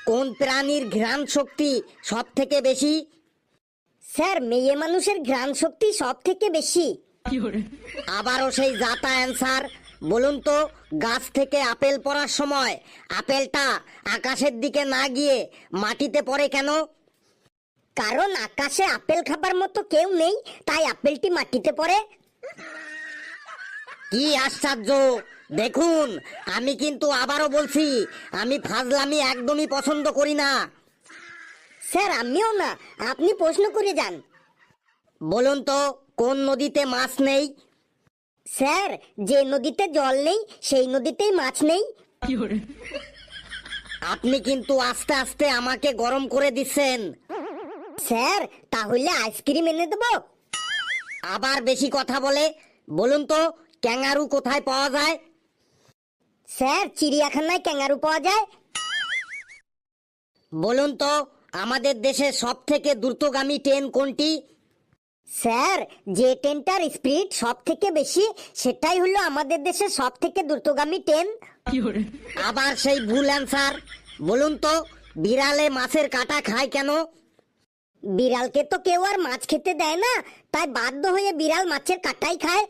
কোন প্রাণীর ঘ্রাণ শক্তি সব থেকে বেশি? স্যার, মেয়ে মানুষের ঘ্রাণ শক্তি সব থেকে বেশি। আবারও সেই জাতা অ্যান্সার। বলুন তো, গাছ থেকে আপেল পড়ার সময় আপেলটা আকাশের দিকে না গিয়ে মাটিতে পড়ে কেন? কারণ আকাশে আপেল খাবার মতো কেউ নেই, তাই আপেলটি মাটিতে পড়ে। কি আশ্চর্য! দেখুন, আমি কিন্তু আবারও বলছি, আমি ফাজলামি একদমই পছন্দ করি না। স্যার, আমিও না, আপনি প্রশ্ন করে যান। বলুন তো, কোন নদীতে মাছ নেই? স্যার, যে নদীতে জল নেই সেই নদীতেই মাছ নেই। আপনি কিন্তু আস্তে আস্তে আমাকে গরম করে দিচ্ছেন। স্যার, তাহলে আইসক্রিম এনে দেবো? আবার বেশি কথা বলে। বলুন তো, ক্যাঙ্গারু কোথায় পাওয়া যায়? স্যার, চিড়িয়াখানায় ক্যাঙ্গারু পাওয়া যায়। বলুন তো, আমাদের দেশের সব থেকে দ্রুতগামী ট্রেন কোনটি? স্যার, যে ট্রেনটার স্পিড সব থেকে বেশি সেটাই হলো আমাদের দেশের সব থেকে দ্রুতগামী ট্রেন। আবার সেই ভুল অ্যান্সার। বলুন তো, বিড়ালে মাছের কাঁটা খায় কেন? বিড়ালকে তো কেউ আর মাছ খেতে দেয় না, তাই বাধ্য হয়ে বিড়াল মাছের কাঁটাই খায়।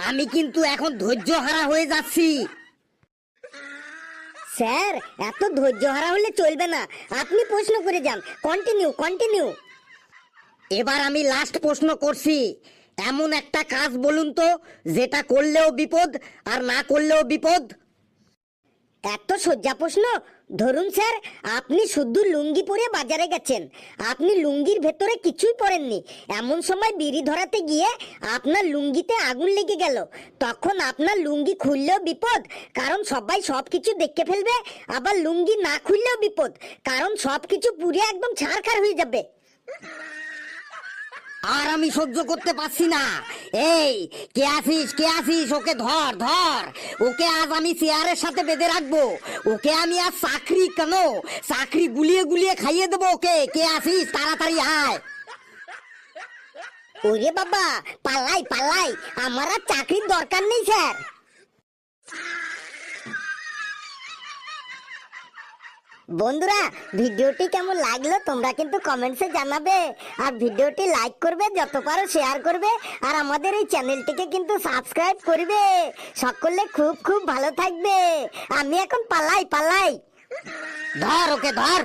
আমি কিন্তু এখন ধৈর্য হারা হয়ে যাচ্ছি। স্যার, এত ধৈর্য হারা হলে চলবে না, আপনি প্রশ্ন করে যান। Continue continue. এবার আমি লাস্ট প্রশ্ন করছি। এমন একটা কাজ বলুন তো, যেটা করলেও বিপদ আর না করলেও বিপদ। এত সোজা প্রশ্ন? ধরুন স্যার, আপনি শুধু লুঙ্গি পরে বাজারে গেছেন, আপনি লুঙ্গির ভেতরে কিছুই পরেননি, এমন সময় বিড়ি ধরাতে গিয়ে আপনার লুঙ্গিতে আগুন লেগে গেল, তখন আপনার লুঙ্গি খুললেও বিপদ, কারণ সবাই সবকিছু দেখে ফেলবে। আবার লুঙ্গি না খুললেও বিপদ, কারণ সবকিছু পুড়ে একদম ছারখার হয়ে যাবে। আর আমি সহ্য করতে পারছি না। এই, কে আছিস, কে আছিস? ওকে ধর ধর। ওকে আজ আমি চেয়ারের সাথে বেঁধে রাখবো। ওকে আমি আজ চাকরি কেন, চাকরি গুলিয়ে গুলিয়ে খাইয়ে দেবো ওকে। কে আছিস, তাড়াতাড়ি আয়। ওরে বাবা, পালাই পালাই, আমার আর চাকরির দরকার নেই স্যার। বন্ধুরা, ভিডিওটি কেমন লাগলো তোমরা কিন্তু কমেন্টসে জানাবে, আর ভিডিওটি লাইক করবে, যত পারো শেয়ার করবে, আর আমাদের এই চ্যানেলটিকে কিন্তু সাবস্ক্রাইব করবে। সকলে খুব খুব ভালো থাকবে। আমি এখন পালাই পালাই। ধর ওকে, ধর।